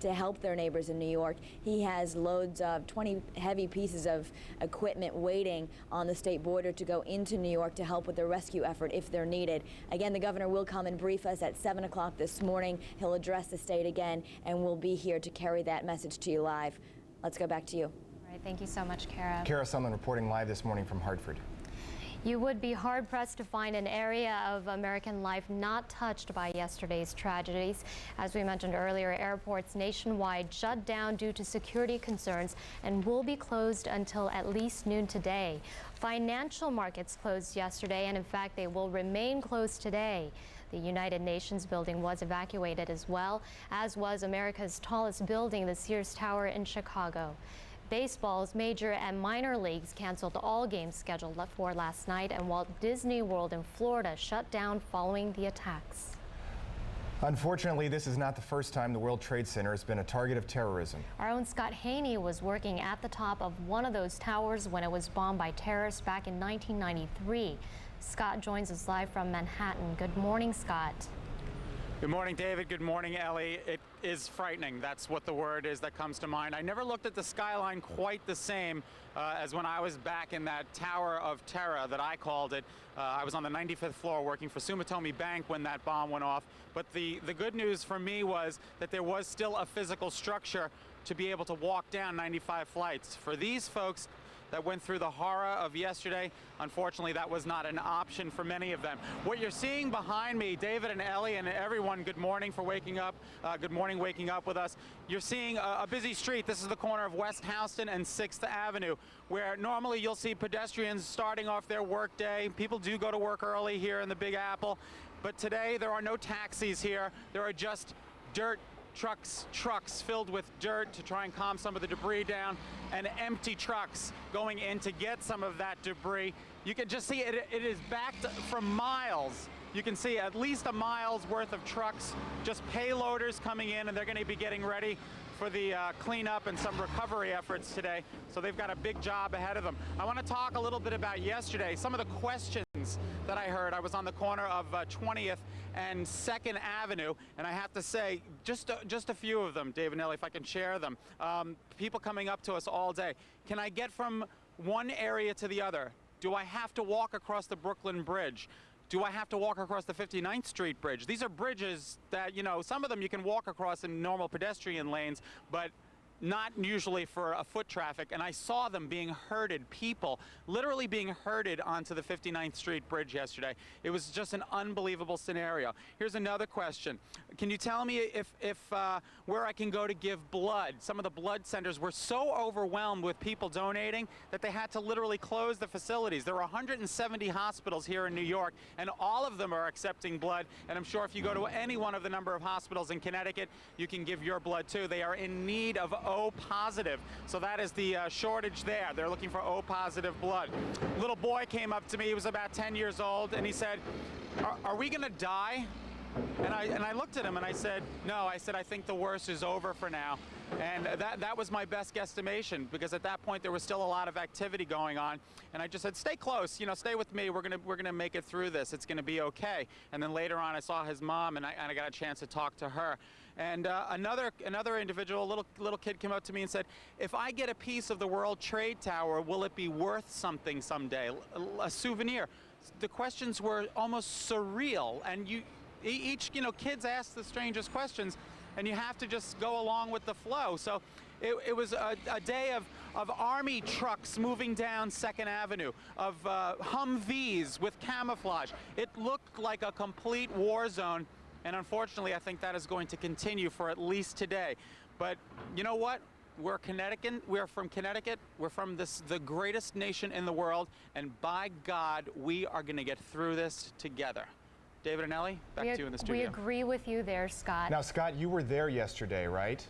to help their neighbors in New York. He has loads of 20 heavy pieces of equipment waiting on the state border to go into New York to help with the rescue effort if they're needed. Again, the governor will come and brief us at 7 o'clock this morning. He'll address the state again, and we'll be here to carry that message to you live. Let's go back to you. All right, thank you so much, Kara. Kara Sumlin reporting live this morning from Hartford. You would be hard-pressed to find an area of American life not touched by yesterday's tragedies. As we mentioned earlier, airports nationwide shut down due to security concerns and will be closed until at least noon today. Financial markets closed yesterday, and in fact, they will remain closed today. The United Nations building was evacuated as well, as was America's tallest building, the Sears Tower in Chicago. Baseball's major and minor leagues canceled all games scheduled for last night, and Walt Disney World in Florida shut down following the attacks. Unfortunately, this is not the first time the World Trade Center has been a target of terrorism. Our own Scott Haney was working at the top of one of those towers when it was bombed by terrorists back in 1993. Scott joins us live from Manhattan. Good morning, Scott. Good morning, David. Good morning, Ellie. It is frightening. That's what the word is that comes to mind. I never looked at the skyline quite the same as when I was back in that Tower of Terror that I called it. I was on the 95th floor working for Sumitomo Bank when that bomb went off. But the good news for me was that there was still a physical structure to be able to walk down 95 flights. For these folks that went through the horror of yesterday, unfortunately, that was not an option for many of them. What you're seeing behind me, David and Ellie and everyone, good morning for waking up. Good morning waking up with us. You're seeing a busy street. This is the corner of West Houston and 6th Avenue, where normally you'll see pedestrians starting off their work day. People do go to work early here in the Big Apple, but today there are no taxis here. There are just dirt trucks filled with dirt to try and calm some of the debris down, and empty trucks going in to get some of that debris. You can just see it is backed from miles. You can see at least a mile's worth of trucks, just payloaders coming in, and they're going to be getting ready for the cleanup and some recovery efforts today. So they've got a big job ahead of them. I want to talk a little bit about yesterday, some of the questions that I heard. I was on the corner of 20th and 2nd Avenue, and I have to say, just a few of them, Dave and Ellie, if I can share them. People coming up to us all day. Can I get from one area to the other? Do I have to walk across the Brooklyn Bridge? Do I have to walk across the 59th Street Bridge? These are bridges that, you know, some of them you can walk across in normal pedestrian lanes, but not usually for a foot traffic, and I saw them being herded, people literally being herded onto the 59th Street Bridge yesterday. It was just an unbelievable scenario. Here's another question. Can you tell me if where I can go to give blood? Some of the blood centers were so overwhelmed with people donating that they had to literally close the facilities. There are 170 hospitals here in New York, and all of them are accepting blood, and I'm sure if you go to any one of the number of hospitals in Connecticut, you can give your blood too. They are in need of O positive. So that is the shortage there. They're looking for O positive blood. A little boy came up to me, he was about 10 years old, and he said, are we gonna die? And I looked at him and I said, no. I said, I think the worst is over for now. And that was my best guesstimation, because at that point there was still a lot of activity going on. And I just said, stay close, you know, stay with me. We're gonna make it through this. It's gonna be okay. And then later on I saw his mom, and I got a chance to talk to her. And another individual, little kid, came up to me and said, if I get a piece of the World Trade Tower, will it be worth something someday? A souvenir. The questions were almost surreal, and each, you know, kids ask the strangest questions, and you have to just go along with the flow. So it was a day of army trucks moving down 2nd Avenue, of Humvees with camouflage. It looked like a complete war zone, and unfortunately I think that is going to continue for at least today. But you know what? We're from Connecticut. We're from the greatest nation in the world, and by God, we are going to get through this together. David and Ellie, back to you in the studio. We agree with you there, Scott. Now, Scott, you were there yesterday, right?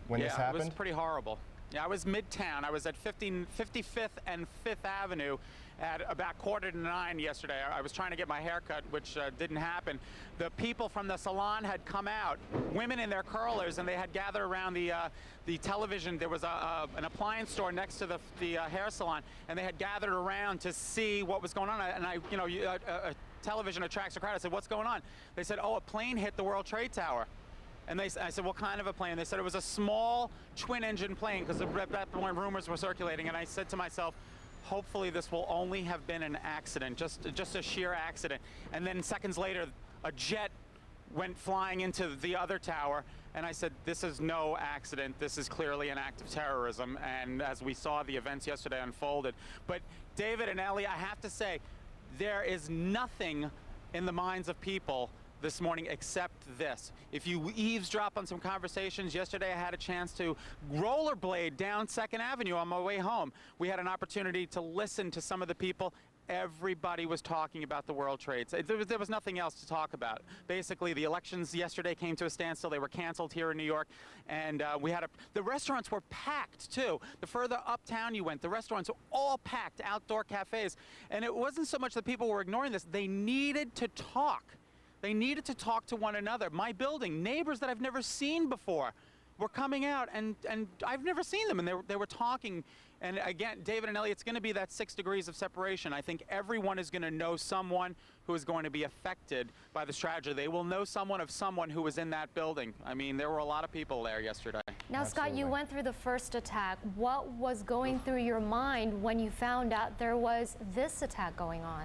When this happened? Yeah, it was pretty horrible. Yeah, I was midtown. I was at 55th and 5th Avenue at about 8:45 yesterday. I was trying to get my hair cut, which didn't happen. The people from the salon had come out, women in their curlers, and they had gathered around the television. There was an appliance store next to the hair salon, and they had gathered around to see what was going on. And television attracts a crowd. I said, what's going on? They said, oh, a plane hit the World Trade Tower. And I said, what kind of a plane? They said it was a small twin-engine plane, because that point rumors were circulating. And I said to myself, hopefully this will only have been an accident, just a sheer accident. And then seconds later, a jet went flying into the other tower. And I said, this is no accident. This is clearly an act of terrorism. And as we saw, the events yesterday unfolded. But David and Ellie, I have to say, there is nothing in the minds of people this morning except this. If you eavesdrop on some conversations, yesterday I had a chance to rollerblade down 2nd Avenue on my way home. We had an opportunity to listen to some of the people. Everybody was talking about the World Trade. There was nothing else to talk about. Basically, the elections yesterday came to a standstill. They were canceled here in New York, and the restaurants were packed too. The further uptown you went, the restaurants were all packed, outdoor cafes, and it wasn't so much that people were ignoring this. They needed to talk. They needed to talk to one another. My building, neighbors that I've never seen before were coming out, and I've never seen them, and they were talking. And again, David and Ellie, it's going to be that 6 degrees of separation. I think everyone is going to know someone who is going to be affected by this tragedy. They will know someone of someone who was in that building. I mean, there were a lot of people there yesterday. Now, Absolutely. Scott, you went through the first attack. What was going through your mind when you found out there was this attack going on?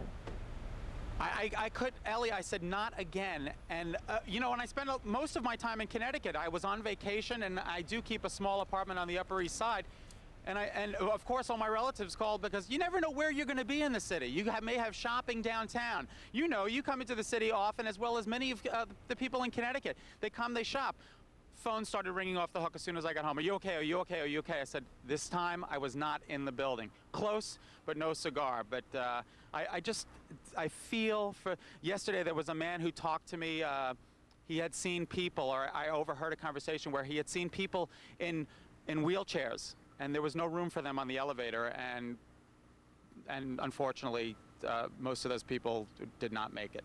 Ellie, I said, not again. And, you know, when I spent most of my time in Connecticut, I was on vacation, and I do keep a small apartment on the Upper East Side. And of course, all my relatives called, because you never know where you're going to be in the city. You may have shopping downtown. You know, you come into the city often, as well as many of the people in Connecticut. They come, they shop. Phone started ringing off the hook as soon as I got home. Are you okay? Are you okay? Are you okay? I said, this time I was not in the building. Close, but no cigar. But I feel for, yesterday there was a man who talked to me. He had seen people, or I overheard a conversation where he had seen people in wheelchairs, and there was no room for them on the elevator, and unfortunately, most of those people did not make it.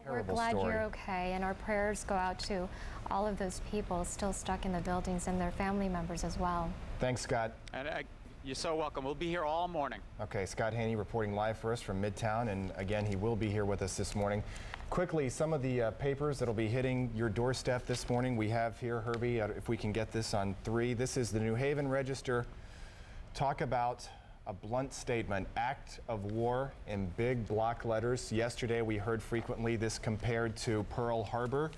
We're glad you're okay, and our prayers go out to all of those people still stuck in the buildings and their family members as well. Thanks, Scott. And you're so welcome. We'll be here all morning. Okay, Scott Haney reporting live for us from Midtown, and again, he will be here with us this morning. Quickly, some of the papers that'll be hitting your doorstep this morning. We have here, Herbie, if we can get this on 3. This is the New Haven Register. Talk about a blunt statement, act of war, in big block letters. Yesterday we heard frequently this compared to Pearl Harbor.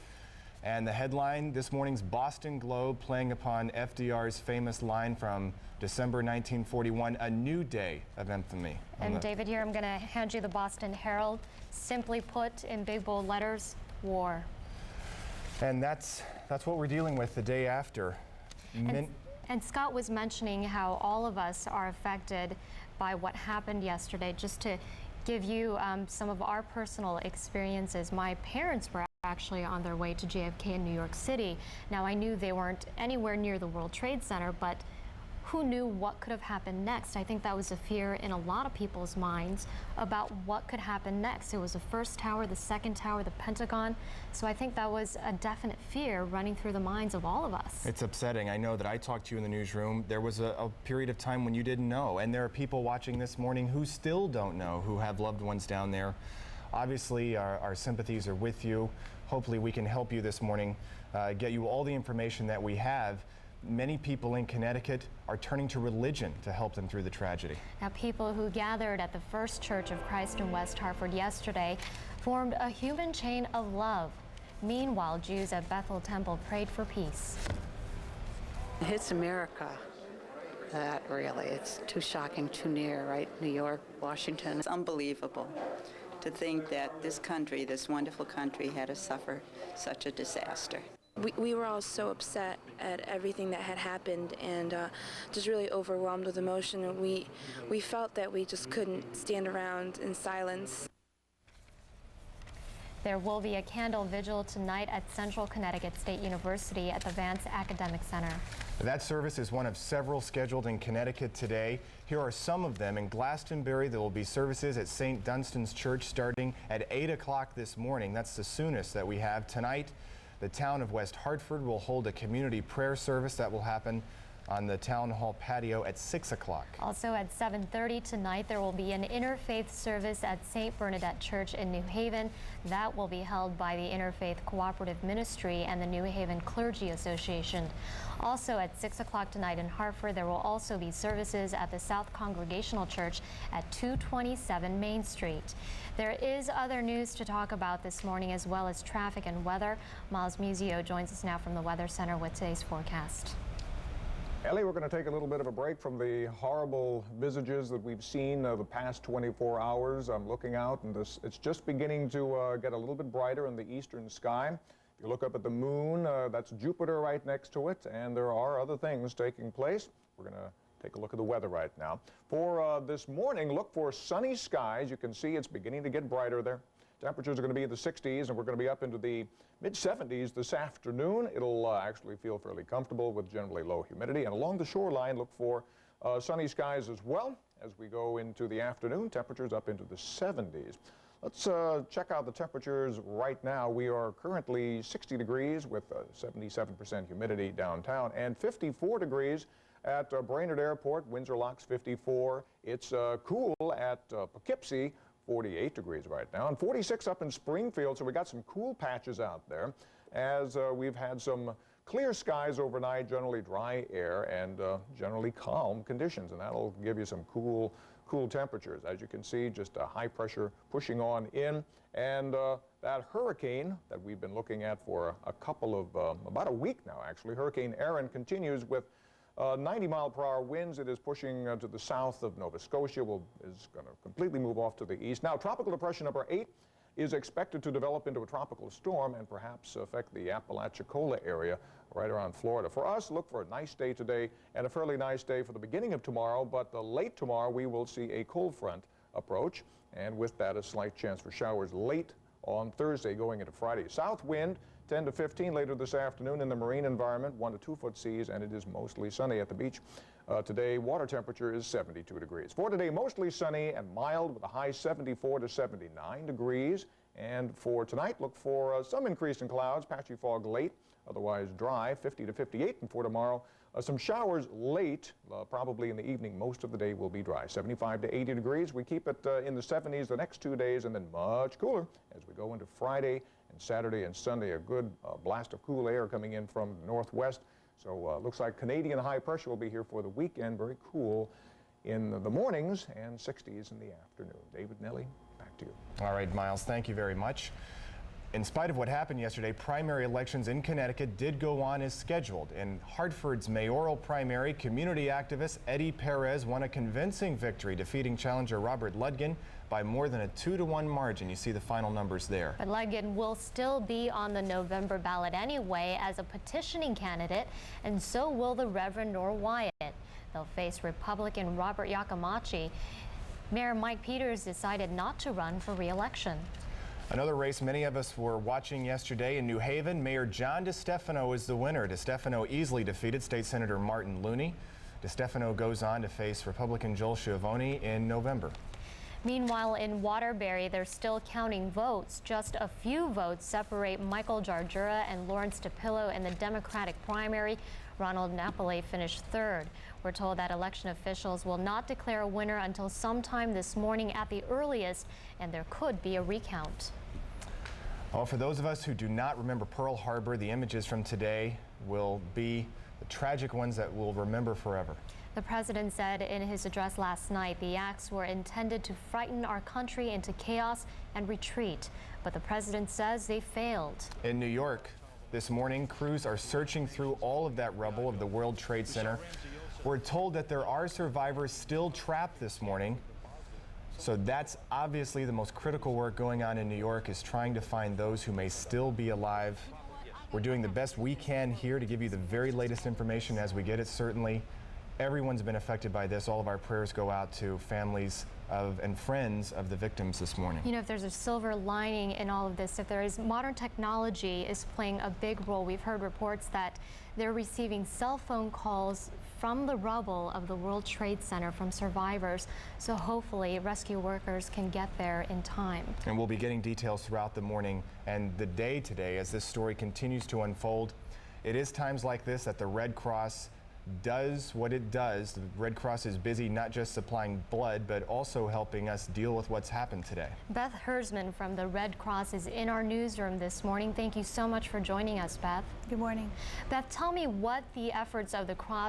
And the headline this morning's Boston Globe, playing upon FDR's famous line from December 1941, a new day of infamy. And David, here I'm going to hand you the Boston Herald. Simply put, in big bold letters, war. And that's what we're dealing with the day after. And Scott was mentioning how all of us are affected by what happened yesterday. Just to give you some of our personal experiences, my parents were actually on their way to JFK in New York City. Now, I knew they weren't anywhere near the World Trade Center, but who knew what could have happened next? I think that was a fear in a lot of people's minds about what could happen next. It was the first tower, the second tower, the Pentagon. So I think that was a definite fear running through the minds of all of us. It's upsetting. I know that I talked to you in the newsroom. There was a period of time when you didn't know, and there are people watching this morning who still don't know, who have loved ones down there. Obviously, our sympathies are with you. Hopefully we can help you this morning, get you all the information that we have. Many people in Connecticut are turning to religion to help them through the tragedy. Now, people who gathered at the First Church of Christ in West Hartford yesterday formed a human chain of love. Meanwhile, Jews at Bethel Temple prayed for peace. It's America. That really, it's too shocking, too near, right? New York, Washington. It's unbelievable to think that this country, this wonderful country, had to suffer such a disaster. We were all so upset at everything that had happened, and just really overwhelmed with emotion. And we felt that we just couldn't stand around in silence. There will be a candle vigil tonight at Central Connecticut State University at the Vance Academic Center. That service is one of several scheduled in Connecticut today. Here are some of them. In Glastonbury, there will be services at St. Dunstan's Church starting at 8 o'clock this morning. That's the soonest that we have. Tonight, the town of West Hartford will hold a community prayer service that will happen on the town hall patio at 6 o'clock. Also at 7:30 tonight, there will be an interfaith service at St. Bernadette Church in New Haven. That will be held by the Interfaith Cooperative Ministry and the New Haven Clergy Association. Also at 6 o'clock tonight in Hartford, there will also be services at the South Congregational Church at 227 Main Street. There is other news to talk about this morning, as well as traffic and weather. Miles Muzio joins us now from the Weather Center with today's forecast. Ellie, we're going to take a little bit of a break from the horrible visages that we've seen the past 24 hours. I'm looking out, and it's just beginning to get a little bit brighter in the eastern sky. If you look up at the moon, that's Jupiter right next to it, and there are other things taking place. We're going to take a look at the weather right now. For this morning, look for sunny skies. You can see it's beginning to get brighter there. Temperatures are going to be in the 60s, and we're going to be up into the mid-70s this afternoon. It'll actually feel fairly comfortable with generally low humidity. And along the shoreline, look for sunny skies as well as we go into the afternoon. Temperatures up into the 70s. Let's check out the temperatures right now. We are currently 60 degrees with 77% humidity downtown and 54 degrees at Brainerd Airport. Windsor Locks 54. It's cool at Poughkeepsie. 48 degrees right now, and 46 up in Springfield, so we got some cool patches out there as we've had some clear skies overnight, generally dry air, and generally calm conditions, and that'll give you some cool temperatures. As you can see, just a high pressure pushing on in, and that hurricane that we've been looking at for a couple of, about a week now actually, Hurricane Erin continues with 90-mile-per-hour winds. It is pushing to the south of Nova Scotia. Is going to completely move off to the east. Now, tropical depression number 8 is expected to develop into a tropical storm and perhaps affect the Apalachicola area right around Florida. For us, look for a nice day today and a fairly nice day for the beginning of tomorrow, but late tomorrow we will see a cold front approach, and with that a slight chance for showers late on Thursday going into Friday. South wind 10 to 15 later this afternoon in the marine environment, 1 to 2 foot seas, and it is mostly sunny at the beach. Today, water temperature is 72 degrees. For today, mostly sunny and mild with a high 74 to 79 degrees. And for tonight, look for some increase in clouds, patchy fog late, otherwise dry, 50 to 58. And for tomorrow, some showers late, probably in the evening. Most of the day will be dry, 75 to 80 degrees. We keep it in the 70s the next 2 days, and then much cooler as we go into Friday and Saturday and Sunday. A good blast of cool air coming in from the northwest. So looks like Canadian high pressure will be here for the weekend. Very cool in the mornings and 60s in the afternoon. David, Nellie, back to you. All right, Miles, thank you very much. In spite of what happened yesterday, primary elections in Connecticut did go on as scheduled. In Hartford's mayoral primary, community activist Eddie Perez won a convincing victory, defeating challenger Robert Ludgin by more than a 2-to-1 margin. You see the final numbers there. But Ludgin will still be on the November ballot anyway as a petitioning candidate, and so will the Reverend Nor Wyatt. They'll face Republican Robert Yakamachi. Mayor Mike Peters decided not to run for re-election. Another race many of us were watching yesterday in New Haven. Mayor John DeStefano is the winner. DeStefano easily defeated State Senator Martin Looney. DeStefano goes on to face Republican Joel Schiavone in November. Meanwhile, in Waterbury, they're still counting votes. Just a few votes separate Michael Jarjura and Lawrence DePillo in the Democratic primary. Ronald Napoli finished third. We're told that election officials will not declare a winner until sometime this morning at the earliest, and there could be a recount. Well, for those of us who do not remember Pearl Harbor, the images from today will be the tragic ones that we'll remember forever. The president said in his address last night the acts were intended to frighten our country into chaos and retreat, but the president says they failed. In New York this morning, crews are searching through all of that rubble of the World Trade Center. We're told that there are survivors still trapped this morning. So that's obviously the most critical work going on in New York, is trying to find those who may still be alive. We're doing the best we can here to give you the very latest information as we get it. Certainly, everyone's been affected by this. All of our prayers go out to families of and friends of the victims this morning. You know, if there's a silver lining in all of this, if there is, modern technology is playing a big role. We've heard reports that they're receiving cell phone calls from the rubble of the World Trade Center from survivors. So hopefully rescue workers can get there in time. And we'll be getting details throughout the morning and the day today as this story continues to unfold. It is times like this that the Red Cross does what it does. The Red Cross is busy not just supplying blood, but also helping us deal with what's happened today. Beth Hersman from the Red Cross is in our newsroom this morning. Thank you so much for joining us, Beth. Good morning. Beth, tell me what the efforts of the Cross